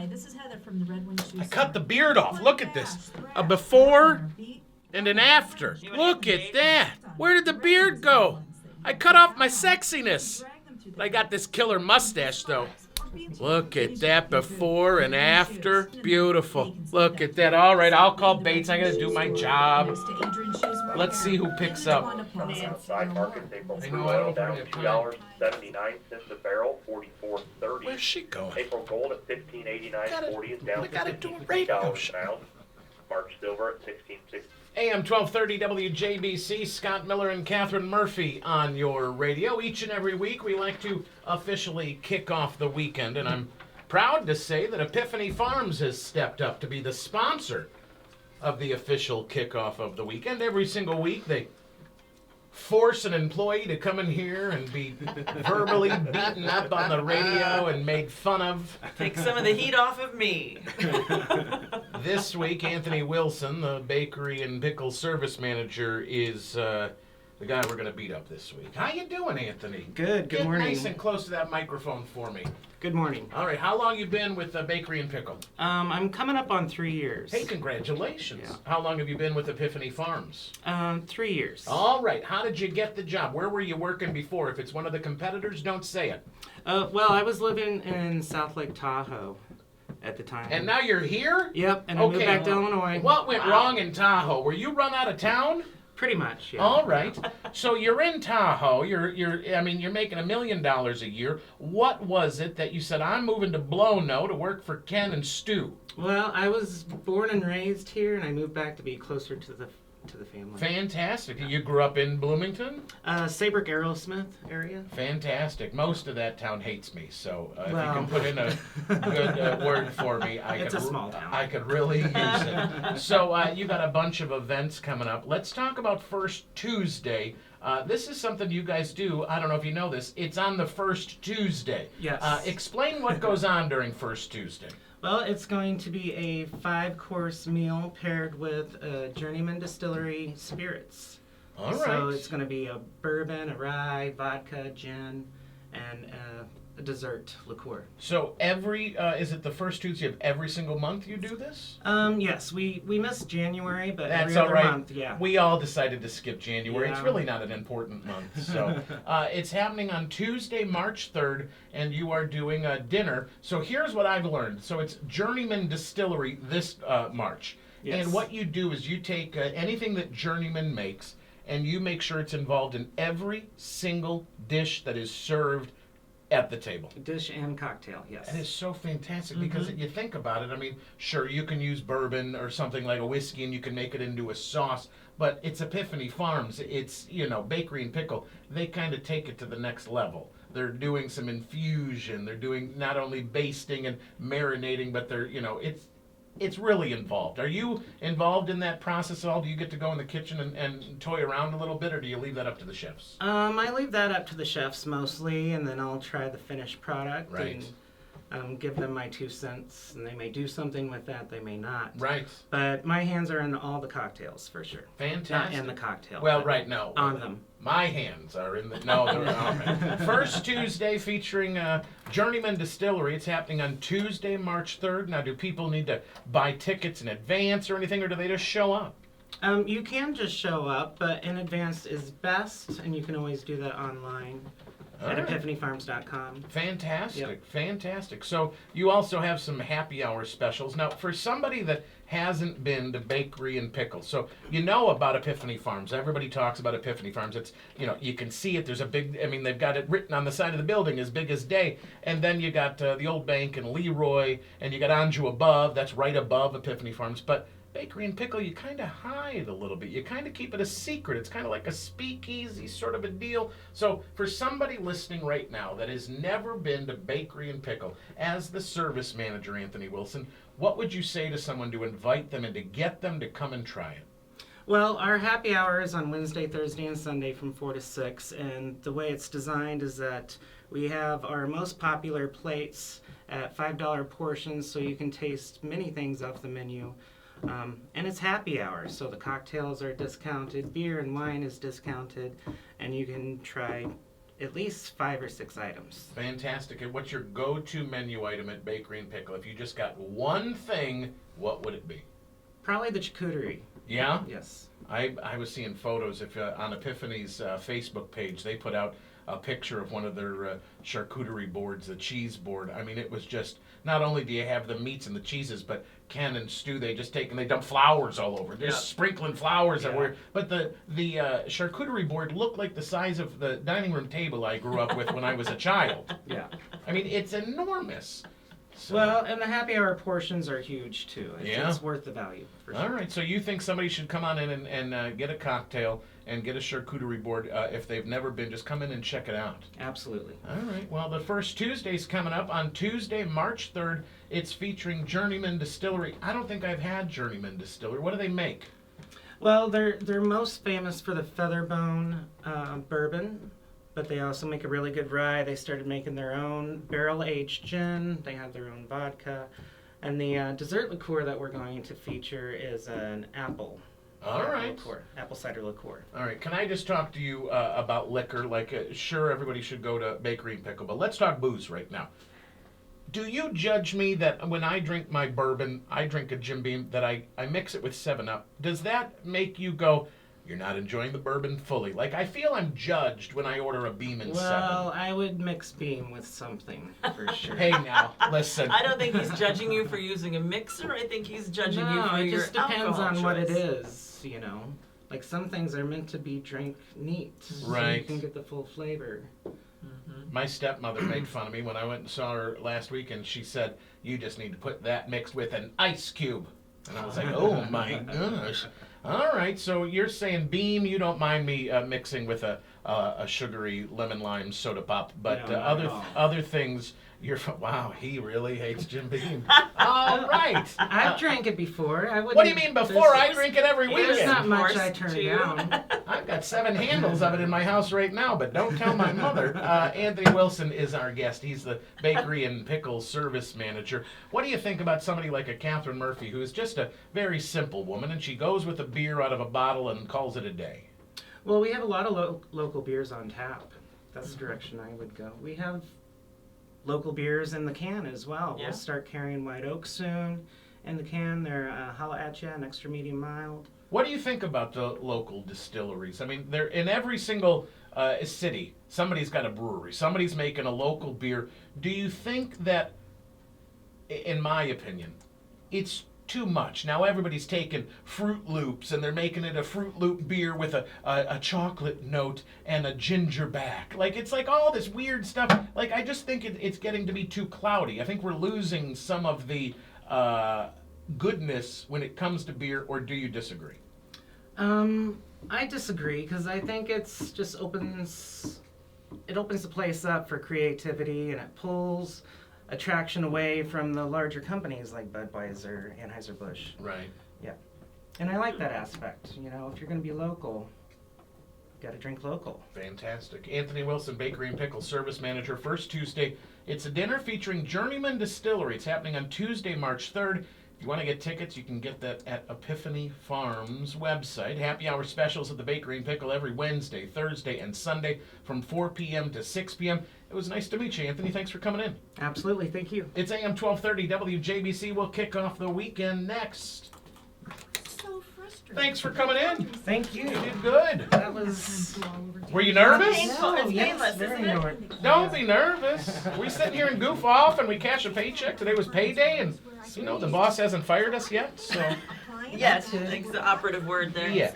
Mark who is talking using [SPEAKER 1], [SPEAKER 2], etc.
[SPEAKER 1] Hi, this is Heather from the Red Wing Shoe
[SPEAKER 2] I
[SPEAKER 1] Store.
[SPEAKER 2] cut the beard off. Look at this. A before and an after. Look at that. Where did the beard go? I cut off my sexiness. But I got this killer mustache, though. Look at that before and after. Beautiful. Look at that. All right, I'll call Bates. I gotta do my job. Let's see who picks up.
[SPEAKER 3] Outside markets, April
[SPEAKER 2] I
[SPEAKER 3] crude
[SPEAKER 2] know, I
[SPEAKER 3] oil
[SPEAKER 2] don't
[SPEAKER 3] down
[SPEAKER 2] forget
[SPEAKER 3] $2.79 a barrel, 44.30.
[SPEAKER 2] Where's she going?
[SPEAKER 3] April gold at 15.89.40 is down
[SPEAKER 2] we gotta do a radio
[SPEAKER 3] $15 an ounce. March silver at 16.60.
[SPEAKER 2] AM 1230 WJBC, Scott Miller and Katherine Murphy on your radio. Each and every week we like to officially kick off the weekend, and I'm proud to say that Epiphany Farms has stepped up to be the sponsor of the official kickoff of the weekend. Every single week they force an employee to come in here and be verbally beaten up on the radio and made fun of.
[SPEAKER 4] Take some of the heat off of me.
[SPEAKER 2] This week, Anthony Wilson, the Bakery and Pickle service manager, is the guy we're going to beat up this week. How you doing, Anthony?
[SPEAKER 5] Good
[SPEAKER 2] Get
[SPEAKER 5] morning.
[SPEAKER 2] nice and close to that microphone for me.
[SPEAKER 5] Good morning.
[SPEAKER 2] All right, how long you been with Bakery and Pickle?
[SPEAKER 5] I'm coming up on 3 years.
[SPEAKER 2] Hey, congratulations.
[SPEAKER 5] Yeah.
[SPEAKER 2] How long have you been with Epiphany Farms?
[SPEAKER 5] 3 years.
[SPEAKER 2] All right, how did you get the job? Where were you working before? If it's one of the competitors, don't say it.
[SPEAKER 5] Well, I was living in South Lake Tahoe at the time.
[SPEAKER 2] And now you're here?
[SPEAKER 5] Yep, and I moved back to Illinois.
[SPEAKER 2] What went wrong in Tahoe? Were you run out of town?
[SPEAKER 5] Pretty much, yeah.
[SPEAKER 2] All right. So you're in Tahoe. You're making $1 million a year. What was it that you said, I'm moving to Blono to work for Ken and Stu?
[SPEAKER 5] Well, I was born and raised here, and I moved back to be closer to the family.
[SPEAKER 2] Fantastic. You grew up in Bloomington?
[SPEAKER 5] Saybrook Aerosmith area.
[SPEAKER 2] Fantastic. Most of that town hates me, so if
[SPEAKER 5] Well.
[SPEAKER 2] you can put in a good word for me,
[SPEAKER 5] It's a small town.
[SPEAKER 2] I could really use it. So you got a bunch of events coming up. Let's talk about First Tuesday. This is something you guys do. I don't know if you know this. It's on the first Tuesday.
[SPEAKER 5] Yes.
[SPEAKER 2] Explain what goes on during First Tuesday.
[SPEAKER 5] Well, it's going to be a 5-course meal paired with Journeyman Distillery spirits.
[SPEAKER 2] All right.
[SPEAKER 5] So it's going to be a bourbon, a rye, vodka, gin, and a dessert liqueur.
[SPEAKER 2] So is it the first Tuesday of every single month you do this?
[SPEAKER 5] Yes, we missed January, but
[SPEAKER 2] That's
[SPEAKER 5] every
[SPEAKER 2] all
[SPEAKER 5] other
[SPEAKER 2] right.
[SPEAKER 5] month, yeah.
[SPEAKER 2] We all decided to skip January.
[SPEAKER 5] Yeah.
[SPEAKER 2] It's really not an important month. So it's happening on Tuesday, March 3rd, and you are doing a dinner. So here's what I've learned. So it's Journeyman Distillery this March.
[SPEAKER 5] Yes.
[SPEAKER 2] And what you do is you take anything that Journeyman makes, and you make sure it's involved in every single dish that is served at the table.
[SPEAKER 5] Dish and cocktail, yes.
[SPEAKER 2] That is so fantastic because you think about it, I mean, sure, you can use bourbon or something like a whiskey and you can make it into a sauce, but it's Epiphany Farms, it's, Bakery and Pickle. They kind of take it to the next level. They're doing some infusion, they're doing not only basting and marinating, but they're, it's really involved. Are you involved in that process at all? Do you get to go in the kitchen and toy around a little bit, or do you leave that up to the chefs?
[SPEAKER 5] I leave that up to the chefs mostly, and then I'll try the finished product
[SPEAKER 2] Right.
[SPEAKER 5] and give them my 2 cents, and they may do something with that, they may not.
[SPEAKER 2] Right.
[SPEAKER 5] But my hands are in all the cocktails for sure.
[SPEAKER 2] Fantastic.
[SPEAKER 5] Not in the cocktail.
[SPEAKER 2] Well,
[SPEAKER 5] but
[SPEAKER 2] right, no.
[SPEAKER 5] on them.
[SPEAKER 2] My hands are in the... No, they're not. First Tuesday featuring Journeyman Distillery. It's happening on Tuesday, March 3rd. Now, do people need to buy tickets in advance or anything, or do they just show up?
[SPEAKER 5] You can just show up, but in advance is best, and you can always do that online at
[SPEAKER 2] All right.
[SPEAKER 5] epiphanyfarms.com.
[SPEAKER 2] Fantastic,
[SPEAKER 5] Yep.
[SPEAKER 2] fantastic. So you also have some happy hour specials. Now, for somebody that hasn't been to Bakery and Pickle, so you know about Epiphany Farms. Everybody talks about Epiphany Farms. It's, you can see it. There's a big, they've got it written on the side of the building as big as day. And then you got the old bank and Leroy, and you got Anjou above. That's right above Epiphany Farms. But Bakery and Pickle, you kind of hide a little bit. You kind of keep it a secret. It's kind of like a speakeasy sort of a deal. So for somebody listening right now that has never been to Bakery and Pickle, as the service manager, Anthony Wilson, what would you say to someone to invite them and to get them to come and try it?
[SPEAKER 5] Well, our happy hour is on Wednesday, Thursday, and Sunday from 4 to 6, and the way it's designed is that we have our most popular plates at $5 portions, so you can taste many things off the menu. And it's happy hour, so the cocktails are discounted, beer and wine is discounted, and you can try at least 5 or 6 items.
[SPEAKER 2] Fantastic. And what's your go-to menu item at Bakery and Pickle? If you just got one thing, what would it be?
[SPEAKER 5] Probably the charcuterie.
[SPEAKER 2] Yeah?
[SPEAKER 5] Yes.
[SPEAKER 2] I was seeing photos on Epiphany's Facebook page. They put out a picture of one of their charcuterie boards, the cheese board. I mean, it was just, not only do you have the meats and the cheeses, but Ken and Stu, they just take and they dump flowers all over. They're sprinkling flowers everywhere. But the charcuterie board looked like the size of the dining room table I grew up with when I was a child.
[SPEAKER 5] Yeah.
[SPEAKER 2] I mean, it's enormous. So,
[SPEAKER 5] Well, and the happy hour portions are huge too. It's worth the value. For sure.
[SPEAKER 2] all right, so you think somebody should come on in and get a cocktail and get a charcuterie board if they've never been? Just come in and check it out.
[SPEAKER 5] Absolutely.
[SPEAKER 2] All right. Well, the first Tuesday's coming up. On Tuesday, March 3rd, it's featuring Journeyman Distillery. I don't think I've had Journeyman Distillery. What do they make?
[SPEAKER 5] Well, they're most famous for the Featherbone bourbon, but they also make a really good rye. They started making their own barrel-aged gin. They have their own vodka. And the dessert liqueur that we're going to feature is an apple.
[SPEAKER 2] All right.
[SPEAKER 5] Liqueur, apple cider liqueur.
[SPEAKER 2] All right. Can I just talk to you about liquor? Like, sure, everybody should go to Bakery and Pickle, but let's talk booze right now. Do you judge me that when I drink my bourbon, I drink a Jim Beam, that I mix it with 7-Up? Does that make you go, you're not enjoying the bourbon fully? Like, I feel I'm judged when I order a Beam and 7.
[SPEAKER 5] Well, I would mix Beam with something for sure.
[SPEAKER 2] Hey, now, listen.
[SPEAKER 4] I don't think he's judging you for using a mixer. I think he's judging you for
[SPEAKER 5] it
[SPEAKER 4] your
[SPEAKER 5] just depends
[SPEAKER 4] alcohol
[SPEAKER 5] on what it
[SPEAKER 4] choice.
[SPEAKER 5] is, you know. Like some things are meant to be drank neat, so you
[SPEAKER 2] Right.
[SPEAKER 5] can get the full flavor.
[SPEAKER 2] My stepmother made fun of me when I went and saw her last week, and she said, you just need to put that mixed with an ice cube. And I was like, oh my gosh. All right, so you're saying Beam, you don't mind me mixing with a sugary lemon lime soda pop, but
[SPEAKER 5] No, not at all.
[SPEAKER 2] other things, wow, he really hates Jim Beam. All right.
[SPEAKER 5] I've drank it before. I wouldn't.
[SPEAKER 2] What do you mean before? I drink it every
[SPEAKER 5] There's
[SPEAKER 2] weekend.
[SPEAKER 5] not much I
[SPEAKER 4] Forced
[SPEAKER 5] turn
[SPEAKER 4] to.
[SPEAKER 5] down.
[SPEAKER 2] I've got 7 handles of it in my house right now, but don't tell my mother. Anthony Wilson is our guest. He's the Bakery and Pickle Service Manager. What do you think about somebody like a Katherine Murphy, who is just a very simple woman, and she goes with a beer out of a bottle and calls it a day?
[SPEAKER 5] Well, we have a lot of local beers on tap. That's the direction I would go. We have local beers in the can as well.
[SPEAKER 4] Yeah.
[SPEAKER 5] We'll start carrying White Oak soon in the can. They're holla at ya, an extra medium mild.
[SPEAKER 2] What do you think about the local distilleries? I mean, they're in every single city. Somebody's got a brewery. Somebody's making a local beer. Do you think that, in my opinion, it's too much? Now everybody's taking Fruit Loops and they're making it a Fruit Loop beer with a chocolate note and a ginger back. Like, it's like all this weird stuff. Like, I just think it's getting to be too cloudy. I think we're losing some of the goodness when it comes to beer, or do you disagree?
[SPEAKER 5] I disagree because I think it's just opens the place up for creativity, and it pulls attraction away from the larger companies like Budweiser, Anheuser-Busch.
[SPEAKER 2] Right.
[SPEAKER 5] And I like that aspect. You know, if you're going to be local, you got to drink local.
[SPEAKER 2] Fantastic. Anthony Wilson, Bakery and Pickle Service Manager. First Tuesday, it's a dinner featuring Journeyman Distillery. It's happening on Tuesday, March 3rd. If you want to get tickets, you can get that at Epiphany Farms website. Happy hour specials at the Bakery and Pickle every Wednesday, Thursday, and Sunday from 4 p.m. to 6 p.m. It was nice to meet you, Anthony. Thanks for coming in.
[SPEAKER 5] Absolutely. Thank you.
[SPEAKER 2] It's AM 1230 WJBC. We'll kick off the weekend next.
[SPEAKER 1] So frustrating.
[SPEAKER 2] Thanks for coming in.
[SPEAKER 5] Thank you.
[SPEAKER 2] You did good.
[SPEAKER 5] That was...
[SPEAKER 2] Were you nervous?
[SPEAKER 4] Painful. It's
[SPEAKER 5] yes,
[SPEAKER 4] painless,
[SPEAKER 5] very
[SPEAKER 4] isn't it?
[SPEAKER 5] nervous.
[SPEAKER 2] Don't be nervous. We sit here and goof off and we cash a paycheck. Today was payday, and you know the boss hasn't fired us yet, so
[SPEAKER 4] Yes, I think it's the operative word there.
[SPEAKER 2] yes.